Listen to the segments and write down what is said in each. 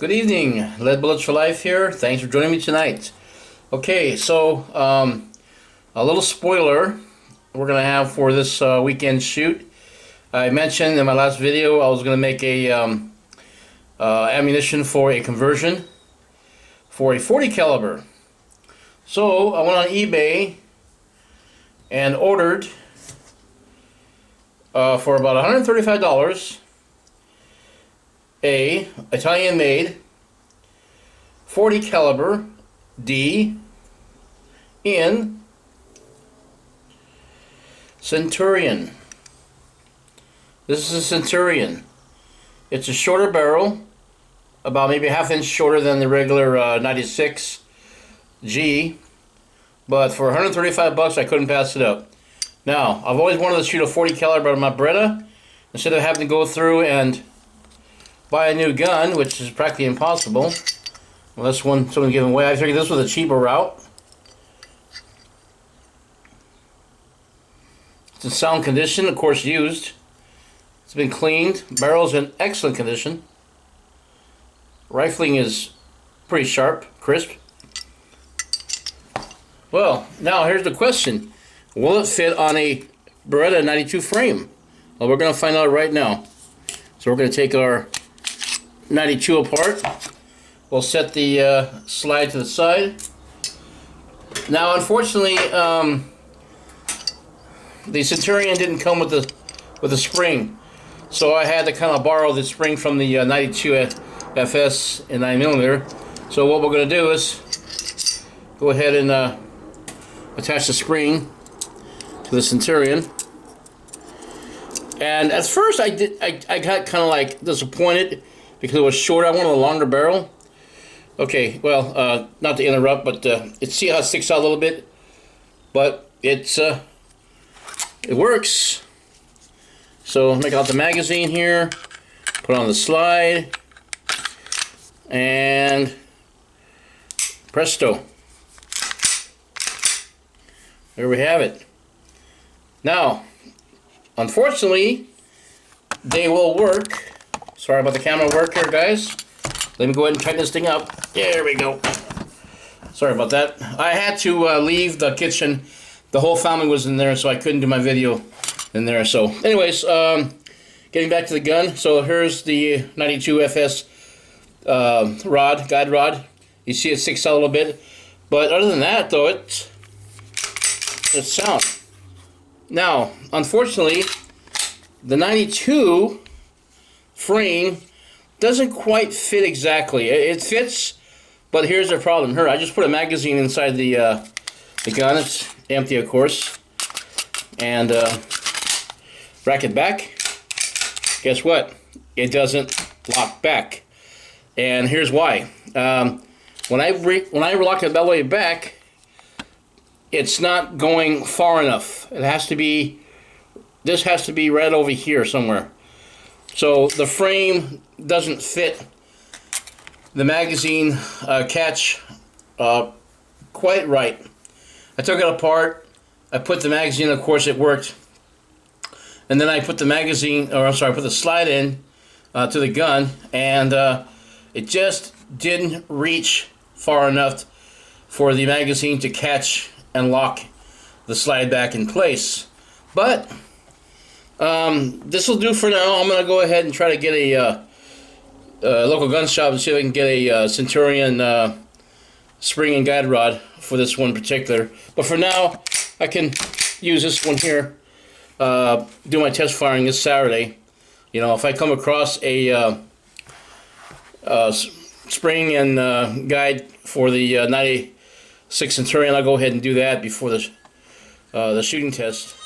Good evening, Lead Bullets for Life here. Thanks for joining me tonight. Okay, so a little spoiler we're going to have for this weekend shoot. I mentioned in my last video I was going to make a ammunition for a conversion for a 40 caliber. So I went on eBay and ordered for about $135 a Italian made 40 caliber D in Centurion. This is a Centurion. It's a shorter barrel, about maybe a half inch shorter than the regular 96 G, but for 135 bucks I couldn't pass it up. Now, I've always wanted to shoot a 40 caliber out of my Beretta instead of having to go through and buy a new gun, which is practically impossible unless someone giving away. I figured this was a cheaper route. It's in sound condition, of course used. It's been cleaned. Barrel's in excellent condition. Rifling is pretty sharp, crisp. Well, now here's the question. Will it fit on a Beretta 92 frame? Well, we're going to find out right now. So we're going to take our 92 apart. We'll set the slide to the side. Now, unfortunately, the Centurion didn't come with the spring, so I had to kind of borrow the spring from the 92 FS in 9mm. So what we're going to do is go ahead and attach the spring to the Centurion. And at first I got kind of like disappointed because it was short. I wanted a longer barrel. Okay, well, not to interrupt, but see how it sticks out a little bit, but it works. So make out the magazine here, put on the slide, and presto. There we have it. Now, unfortunately, they will work. Sorry about the camera work here, guys. Let me go ahead and tighten this thing up. There we go. Sorry about that. I had to leave the kitchen. The whole family was in there, so I couldn't do my video in there. So, anyways, getting back to the gun. So here's the 92 FS guide rod. You see it sticks out a little bit, but other than that, though, it's sound. Now, unfortunately, the 92 frame doesn't quite fit exactly. It fits, but here's the problem. Here, I just put a magazine inside the gun. It's empty, of course, and rack it back. Guess what? It doesn't lock back, and here's why. When I lock it all the way back, it's not going far enough. It has to be. This has to be right over here somewhere. So the frame doesn't fit the magazine catch quite right. I took it apart. I put the magazine. Of course, it worked. And then I put the magazine, or I'm sorry, I put the slide in to the gun, and it just didn't reach far enough for the magazine to catch and lock the slide back in place. But this will do for now. I'm going to go ahead and try to get a local gun shop and see if I can get a Centurion spring and guide rod for this one particular. But for now, I can use this one here, do my test firing this Saturday. You know, if I come across a spring and guide for the 96 Centurion, I'll go ahead and do that before the shooting test.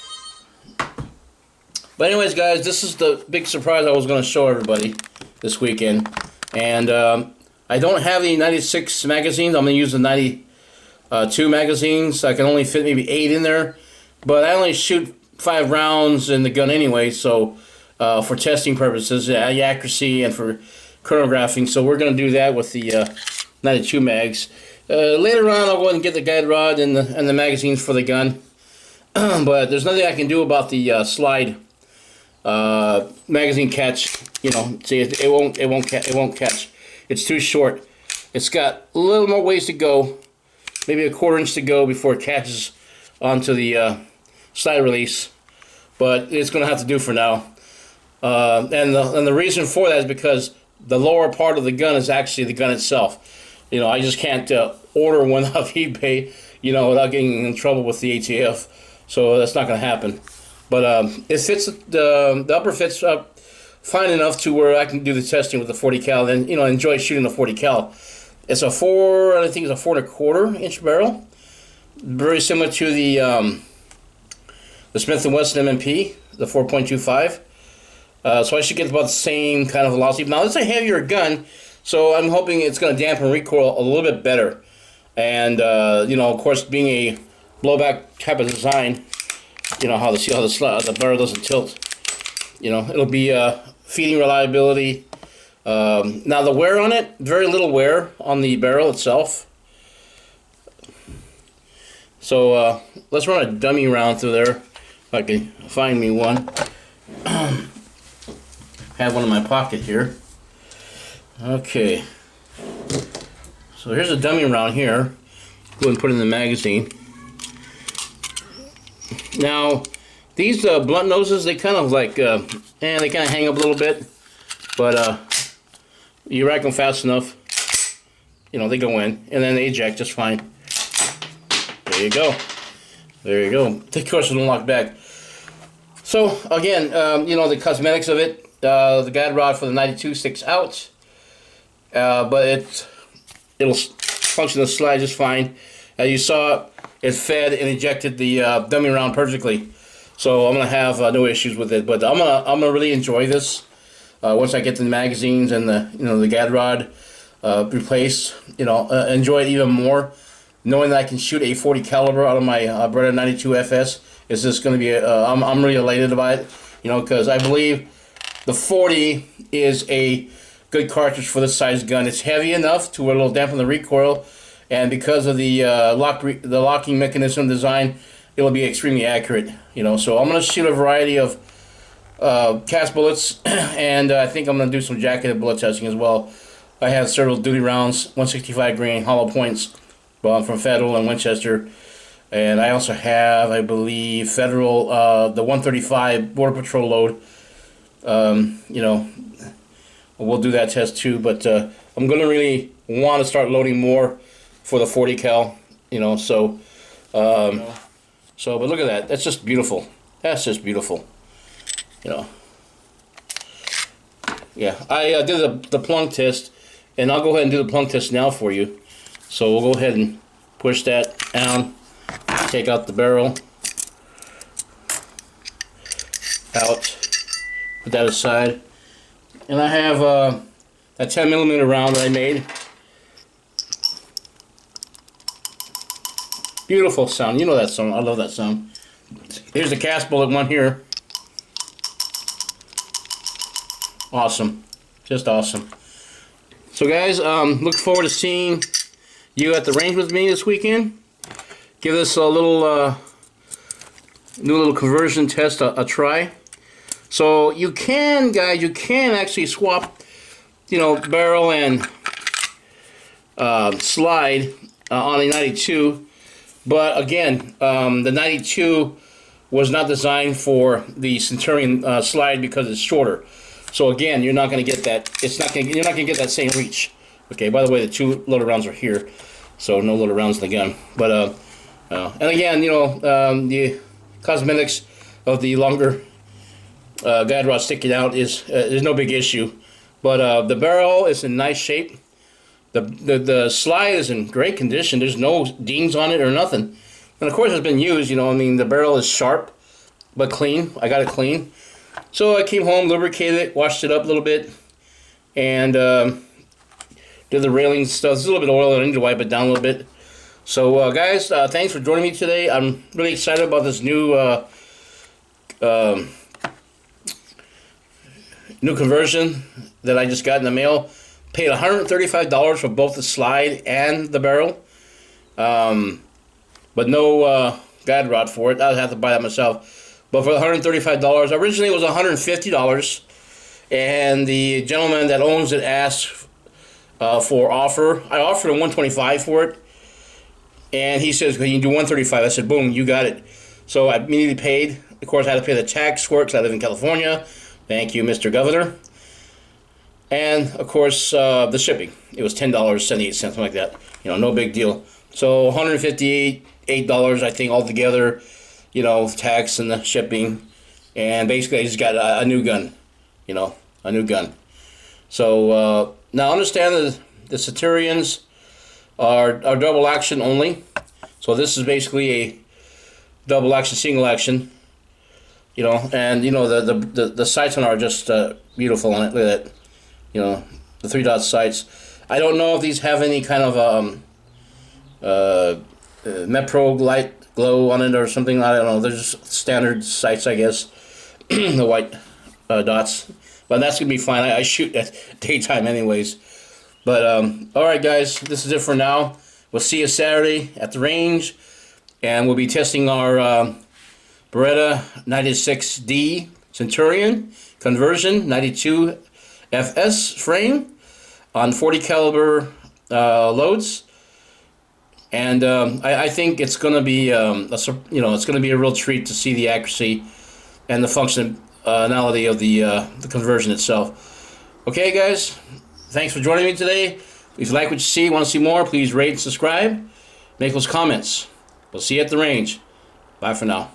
But anyways, guys, this is the big surprise I was going to show everybody this weekend. And I don't have the 96 magazines. I'm going to use the 92 magazines. I can only fit maybe 8 in there. But I only shoot 5 rounds in the gun anyway, so for testing purposes, accuracy, and for chronographing. So we're going to do that with the 92 mags. Later on, I'll go ahead and get the guide rod and the magazines for the gun. But there's nothing I can do about the slide magazine catch. You know, see, it won't catch. It's too short. It's got a little more ways to go, maybe a 1/4 inch to go before it catches onto the slide release. But it's going to have to do for now. And the reason for that is because the lower part of the gun is actually the gun itself. You know, I just can't order one off eBay, you know, without getting in trouble with the ATF. So that's not going to happen. But it fits, the upper fits up fine enough to where I can do the testing with the 40 cal and, you know, enjoy shooting the 40 cal. It's a I think it's a 4 1/4 inch barrel. Very similar to the Smith & Wesson M&P, the 4.25. So I should get about the same kind of velocity. Now, it's a heavier gun, so I'm hoping it's going to dampen recoil a little bit better. And, you know, of course, being a blowback type of design, you know, the barrel doesn't tilt. You know, it'll be feeding reliability. Now, the wear on it, very little wear on the barrel itself. So let's run a dummy round through there, if I can find me one. Have one in my pocket here. Okay. So here's a dummy round here. Go and put it in the magazine. Now, these blunt noses, they kind of like, they kind of hang up a little bit, but you rack them fast enough, you know, they go in, and then they eject just fine. There you go. There you go. Of course, it'll lock back. So, again, you know, the cosmetics of it, the guide rod for the 92 sticks out, but it'll function the slide just fine. As you saw, it fed and ejected the dummy round perfectly. So I'm gonna have no issues with it. But I'm gonna really enjoy this once I get the magazines and the guide rod replaced. You know, enjoy it even more, knowing that I can shoot a 40 caliber out of my Beretta 92 FS. Is just gonna be I'm really elated about it. You know, because I believe the 40 is a good cartridge for this size gun. It's heavy enough to where it'll dampen the recoil, and because of the locking mechanism design, it'll be extremely accurate. You know, so I'm gonna shoot a variety of cast bullets, and I think I'm gonna do some jacketed bullet testing as well. I have several duty rounds, 165 grain hollow points from Federal and Winchester, and I also have, I believe, Federal the 135 Border Patrol load. You know, we'll do that test too, but I'm gonna really want to start loading more for the 40 cal. You know, so but look at that. That's just beautiful. That's just beautiful. You know. Yeah, I did the plunk test, and I'll go ahead and do the plunk test now for you. So we'll go ahead and push that down, take out the barrel, out, put that aside, and I have a 10mm round that I made. Beautiful sound. You know that sound. I love that sound. Here's the cast bullet one here. Awesome. Just awesome. So guys, look forward to seeing you at the range with me this weekend. Give this a little new little conversion test a try. So you can, guys, you can actually swap, you know, barrel and slide on a 92. But again, the 92 was not designed for the Centurion slide because it's shorter. So again, you're not going to get that. You're not going to get that same reach. Okay. By the way, the 2 loaded rounds are here, so no loaded rounds in the gun. But and again, you know, the cosmetics of the longer guide rod sticking out is no big issue. But the barrel is in nice shape. The slide is in great condition. There's no dings on it or nothing. And of course it's been used, you know, I mean, the barrel is sharp, but clean. I got it clean. So I came home, lubricated it, washed it up a little bit, and did the railing stuff. There's a little bit of oil, I need to wipe it down a little bit. So guys, thanks for joining me today. I'm really excited about this new new conversion that I just got in the mail. Paid $135 for both the slide and the barrel, but no guide rod for it. I'd have to buy that myself. But for the $135, originally it was $150, and the gentleman that owns it asked for offer. I offered him $125 for it, and he says, "Can you do $135?" I said, "Boom, you got it." So I immediately paid. Of course, I had to pay the tax for it because I live in California. Thank you, Mr. Governor. And of course, the shipping. It was $10.78, something like that. You know, no big deal. So $158 I think altogether. You know, tax and the shipping, and basically I just got a new gun. You know, a new gun. So now understand that the Centurions are double action only. So this is basically a double action, single action. You know, and you know the sights on are just beautiful on it. Look at that. You know, the 3-dot sights. I don't know if these have any kind of Metro light glow on it or something. I don't know. They're just standard sights, I guess. The white dots. But that's going to be fine. I shoot at daytime anyways. But, alright guys, this is it for now. We'll see you Saturday at the range. And we'll be testing our Beretta 96D Centurion conversion 92 FS frame on 40 caliber loads. And I think it's going to be, it's going to be a real treat to see the accuracy and the functionality of the conversion itself. Okay, guys, thanks for joining me today. If you like what you see, want to see more, please rate and subscribe. Make those comments. We'll see you at the range. Bye for now.